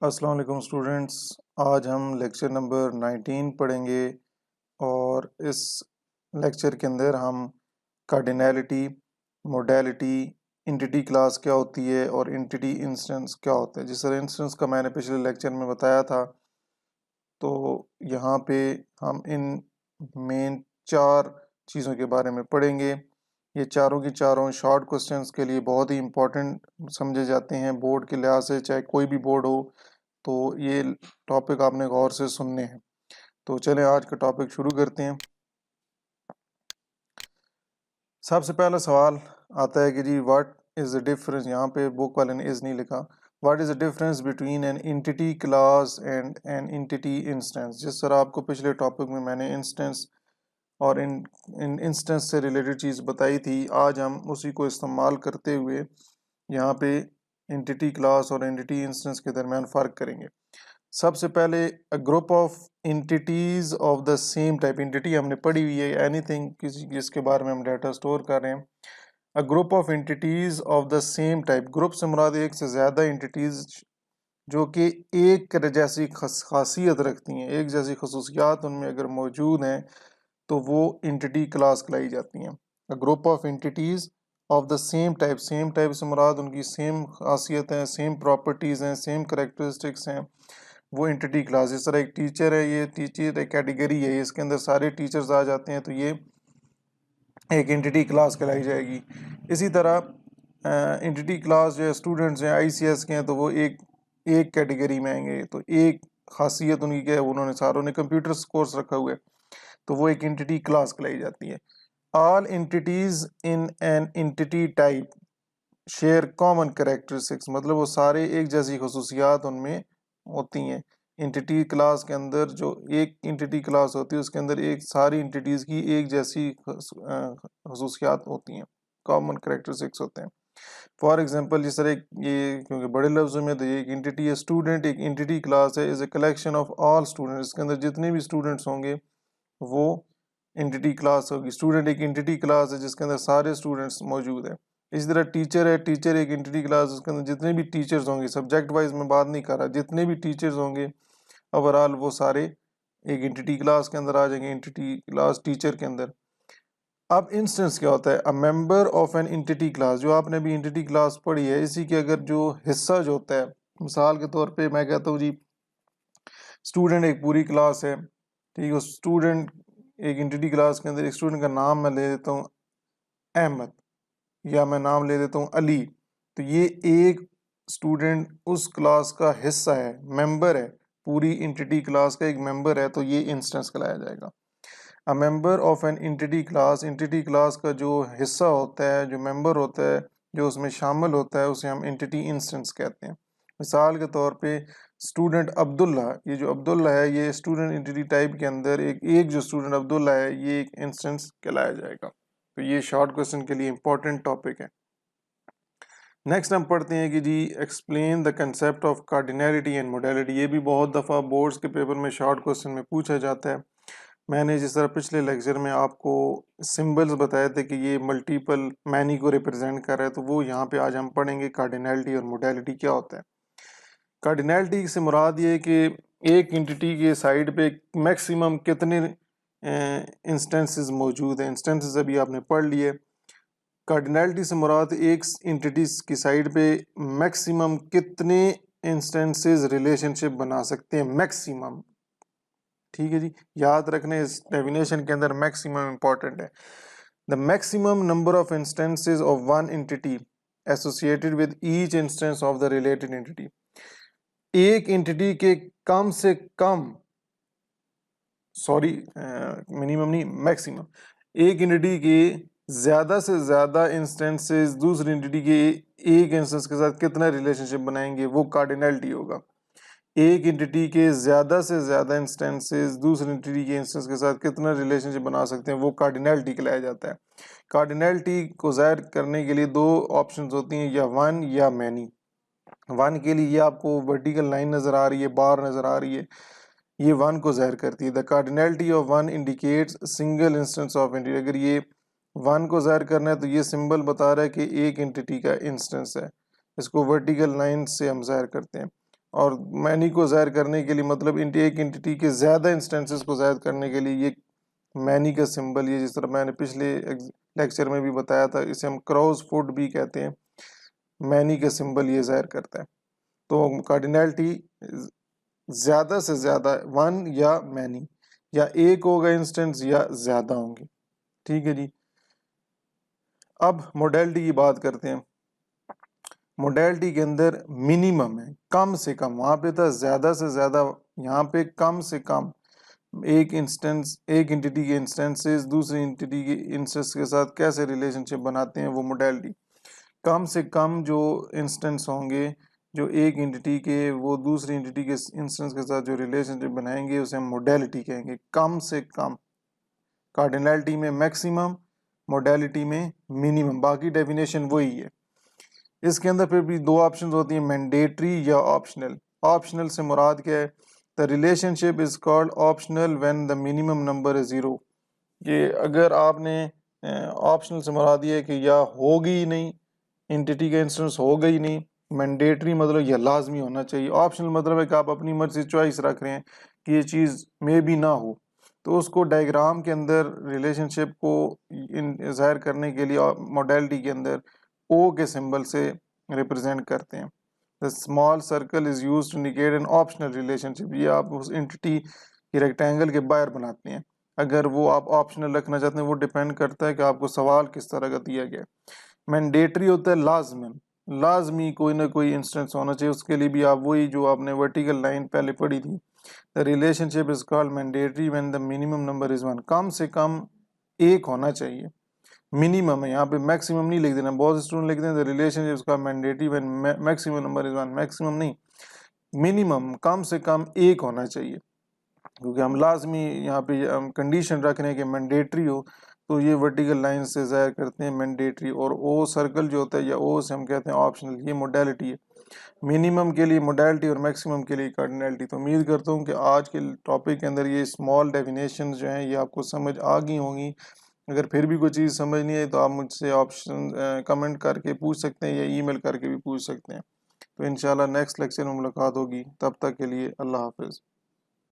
السلام علیکم اسٹوڈنٹس، آج ہم لیکچر نمبر 19 پڑھیں گے اور اس لیکچر کے اندر ہم کارڈینیلٹی، موڈیلٹی، انٹیٹی کلاس کیا ہوتی ہے اور انٹیٹی انسٹنس کیا ہوتا ہے۔ جس طرح انسٹنس کا میں نے پچھلے لیکچر میں بتایا تھا، تو یہاں پہ ہم ان مین 4 چیزوں کے بارے میں پڑھیں گے۔ یہ چاروں کی چاروں شارٹ کوسچنس کے لیے بہت ہی امپورٹنٹ سمجھے جاتے ہیں بورڈ کے لحاظ سے، چاہے کوئی بھی بورڈ ہو تو یہ ٹاپک آپ نے غور سے سننے ہیں۔ تو چلیں آج کا ٹاپک شروع کرتے ہیں۔ سب سے پہلا سوال آتا ہے کہ جی واٹ از دا ڈفرنس، یہاں پہ بک والے نے از نہیں لکھا، what is the difference between an entity class and an entity instance. جس طرح آپ کو پچھلے ٹاپک میں نے انسٹنس اور انسٹنس سے ریلیٹڈ چیز بتائی تھی، آج ہم اسی کو استعمال کرتے ہوئے یہاں پہ انٹیٹی کلاس اور انٹیٹی انسٹنس کے درمیان فرق کریں گے۔ سب سے پہلے group of entities of the same type, entity ہم نے پڑھی ہوئی ہے اینی تھنگ جس کے بارے میں ہم ڈیٹا اسٹور کر رہے ہیں۔ Group of entities of the same type, group سے مراد ایک سے زیادہ انٹیٹیز جو کہ ایک جیسی خاصیت رکھتی ہیں، ایک جیسی خصوصیات ان میں اگر موجود ہیں تو وہ انٹیٹی کلاس کہلائی جاتی ہیں۔ Group of entities of the same type, same type سے مراد ان کی سیم خاصیتیں، سیم پراپرٹیز ہیں، سیم کریکٹرسٹکس ہیں، وہ انٹیٹی کلاس۔ اس طرح ایک ٹیچر ہے، یہ ٹیچر ایک کیٹیگری ہے، اس کے اندر سارے ٹیچرز آ جاتے ہیں تو یہ ایک انٹیٹی کلاس کہلائی جائے گی۔ اسی طرح انٹیٹی کلاس جو اسٹوڈنٹس ہیں آئی سی ایس کے ہیں تو وہ ایک کیٹیگری میں آئیں گے، تو ایک خاصیت ان کی کیا ہے، انہوں نے ساروں نے کمپیوٹر کورس رکھا ہوا ہے تو وہ ایک انٹیٹی کلاس کہلائی جاتی ہے۔ All entities in an entity type share common characteristics, مطلب وہ سارے ایک جیسی خصوصیات ان میں ہوتی ہیں۔ انٹیٹی کلاس کے اندر جو ایک انٹیٹی کلاس ہوتی ہے اس کے اندر ایک ساری انٹیٹیز کی ایک جیسی خصوصیات ہوتی ہیں، کامن کریکٹرسٹکس ہوتے ہیں۔ فار ایگزامپل جس طرح یہ کیونکہ بڑے لفظوں میں تو یہ ایک انٹیٹی ہے، اسٹوڈنٹ ایک انٹیٹی کلاس ہے، is a collection of all student, اس کے اندر جتنے بھی اسٹوڈنٹس ہوں گے وہ انٹیٹی کلاس ہوگی۔ اسٹوڈنٹ ایک انٹیٹی کلاس ہے جس کے اندر سارے اسٹوڈنٹس موجود ہیں۔ اسی طرح ٹیچر ہے، ٹیچر ایک انٹیٹی کلاس، اس کے اندر جتنے بھی ٹیچرز ہوں گے، سبجیکٹ وائز میں بات نہیں کر رہا، جتنے بھی ٹیچرز ہوں گے اوورآل وہ سارے ایک انٹیٹی کلاس کے اندر آ جائیں گے، انٹیٹی کلاس ٹیچر کے اندر۔ اب انسٹنس کیا ہوتا ہے؟ A member of an entity class, جو آپ نے بھی انٹیٹی کلاس پڑھی ہے، اسی کے اگر جو حصہ جو ہوتا ہے، مثال کے طور پہ میں کہتا ہوں جی اسٹوڈنٹ ایک پوری کلاس ہے، ٹھیک ہے، اسٹوڈنٹ ایک انٹیٹی کلاس کے اندر ایک اسٹوڈنٹ کا نام میں لے دیتا ہوں احمد، یا میں نام لے دیتا ہوں علی، تو یہ ایک اسٹوڈنٹ اس کلاس کا حصہ ہے، ممبر ہے، پوری انٹیٹی کلاس کا ایک ممبر ہے، تو یہ انسٹنس کہلایا جائے گا۔ A member of an entity class, entity class کا جو حصہ ہوتا ہے، جو ممبر ہوتا ہے، جو اس میں شامل ہوتا ہے، اسے ہم انٹیٹی انسٹنس کہتے ہیں۔ مثال کے طور پہ اسٹوڈنٹ عبداللہ، یہ جو عبداللہ ہے یہ اسٹوڈنٹ انٹیٹی ٹائپ کے اندر ایک جو اسٹوڈنٹ عبداللہ ہے یہ ایک انسٹنس کہلایا جائے گا۔ تو یہ شارٹ کوسچن کے لیے امپورٹنٹ ٹاپک ہے۔ نیکسٹ ہم پڑھتے ہیں کہ جی explain the concept of cardinality and modality, یہ بھی بہت دفعہ بورڈز کے پیپر میں شارٹ کوسچن میں پوچھا جاتا ہے۔ میں نے جس طرح پچھلے لیکچر میں آپ کو سمبلز بتائے تھے کہ یہ ملٹیپل مینی کو ریپرزینٹ کر رہا ہے، تو وہ یہاں پہ آج ہم پڑھیں گے کارڈینیلٹی اور موڈیلٹی کیا ہوتا ہے۔ کارڈینیلٹی سے مراد یہ ہے کہ ایک انٹیٹی کے سائڈ پہ میکسیمم کتنے انسٹنسز موجود ہیں، انسٹنسز ابھی آپ نے پڑھ لیے۔ کارڈینیلٹی سے مراد ایک انٹیٹیز کی سائڈ پہ میکسیمم کتنے انسٹنسز ریلیشن شپ بنا سکتے ہیں، میکسیمم، ٹھیک ہے جی، یاد رکھنے اس ڈیفینیشن کے اندر میکسیمم امپورٹنٹ ہے۔ The maximum number of instances of one entity associated with each instance of the related entity, ایک انٹیٹی کے کم سے کم، منیمم نہیں، میکسیمم، ایک انٹیٹی کے زیادہ سے زیادہ انسٹنسز دوسری انٹیٹی کے ایک انسٹنس کے ساتھ کتنا ریلیشن شپ بنائیں گے، وہ کارڈینیلٹی ہوگا۔ ایک انٹیٹی کے زیادہ سے زیادہ انسٹنسز دوسری انٹیٹی کے انسٹنس کے ساتھ کتنا ریلیشن شپ بنا سکتے ہیں، وہ کارڈینیلٹی کہلایا جاتا ہے۔ کارڈینیلٹی کو ظاہر کرنے کے لیے دو آپشنز ہوتی ہیں، یا ون یا مینی۔ ون کے لیے یہ آپ کو ورٹیکل لائن نظر آ رہی ہے، بار نظر آ رہی ہے، یہ ون کو ظاہر کرتی ہے۔ The cardinality of one indicates single instance of entity, اگر یہ ون کو ظاہر کرنا ہے تو یہ سمبل بتا رہا ہے کہ ایک انٹیٹی کا انسٹنس ہے، اس کو ورٹیکل لائن سے ہم ظاہر کرتے ہیں۔ اور مینی کو ظاہر کرنے کے لیے مطلب ایک انٹیٹی کے زیادہ انسٹنسز کو ظاہر کرنے کے لیے یہ مینی کا سمبل، یہ جس طرح میں نے پچھلے لیکچر میں بھی بتایا تھا، اسے ہم کراؤز فوڈ بھی کہتے ہیں، مینی کا سمبل یہ ظاہر کرتا ہے۔ تو کارڈینلٹی زیادہ سے زیادہ 1 یا مینی، یا ایک ہوگا انسٹنس یا زیادہ ہوں گے، ٹھیک ہے جی۔ اب موڈیلٹی کی بات کرتے ہیں۔ موڈیلٹی کے اندر منیمم ہے، کم سے کم، وہاں پہ تھا زیادہ سے زیادہ، یہاں پہ کم سے کم ایک انٹیٹی کے انسٹنسز دوسری انٹیٹی کے انسٹنس کے ساتھ کیسے ریلیشن شپ بناتے ہیں، وہ موڈیلٹی۔ کم سے کم جو انسٹنس ہوں گے جو ایک انٹیٹی کے وہ دوسری انٹیٹی کے انسٹنس کے ساتھ جو ریلیشن شپ بنائیں گے اسے ہم موڈیلٹی کہیں گے، کم سے کم۔ کارڈینلٹی میں میکسیمم، موڈیلٹی میں منیمم، باقی ڈیفینیشن وہی ہے۔ اس کے اندر پھر بھی 2 آپشنز ہوتی ہیں، مینڈیٹری یا آپشنل۔ آپشنل سے مراد کیا ہے؟ The relationship is called optional when the minimum number is 0۔ یہ اگر آپ نے آپشنل سے مراد یہ ہے کہ یا ہوگی ہی نہیں، انٹیٹی کا انسٹنس ہوگا ہی نہیں، مینڈیٹری مطلب یہ لازمی ہونا چاہیے، آپشنل مطلب ہے کہ آپ اپنی مرضی چوائس رکھ رہے ہیں کہ یہ چیز میں بھی نہ ہو، تو اس کو ڈائیگرام کے اندر ریلیشن شپ کو ظاہر کرنے کے لیے موڈیلٹی کے اندر او کے سمبل سے ریپرزینٹ کرتے ہیں۔ The small circle is used to indicate an optional relationship۔ یہ آپ اس انٹیٹی کی ریکٹینگل کے باہر بناتے ہیں، اگر وہ آپ آپشنل رکھنا چاہتے ہیں، وہ ڈیپینڈ کرتا ہے کہ آپ کو سوال کس طرح کا دیا گیا۔ مینڈیٹری ہوتا ہے لازمن، لازمی کوئی نہ کوئی انسٹنس ہونا چاہیے، اس کے لیے بھی آپ وہی جو آپ نے ورٹیکل لائن پہلے پڑھی تھی، the relationship is called mandatory when the minimum number is 1۔ کم سے کم ایک ہونا چاہیے، منیمم ہے، یہاں پہ میکسیمم نہیں لکھ دینا، بہت اسٹوڈنٹ لکھ دیں ریلیشن اس کا mandatory when maximum number is 1، maximum نہیں، منیمم کم سے کم ایک ہونا چاہیے، کیونکہ ہم لازمی یہاں پہ کنڈیشن رکھ رہے ہیں کہ مینڈیٹری ہو، تو یہ ورٹیکل لائن سے ظاہر کرتے ہیں مینڈیٹری، اور او سرکل جو ہوتا ہے یا او سے ہم کہتے ہیں آپشنل، یہ موڈیلٹی ہے۔ منیمم کے لیے موڈیلٹی اور میکسیمم کے لیے کارڈینلٹی۔ تو امید کرتا ہوں کہ آج کے ٹاپک کے اندر یہ اسمال ڈیفینیشن جو ہیں یہ آپ کو سمجھ آ گئی ہوں گی۔ اگر پھر بھی کوئی چیز سمجھ نہیں آئی تو آپ مجھ سے آپشن کمنٹ کر کے پوچھ سکتے ہیں یا ای میل کر کے بھی پوچھ سکتے ہیں۔ تو انشاءاللہ نیکسٹ لیکچر میں ملاقات ہوگی، تب تک کے لیے اللہ حافظ۔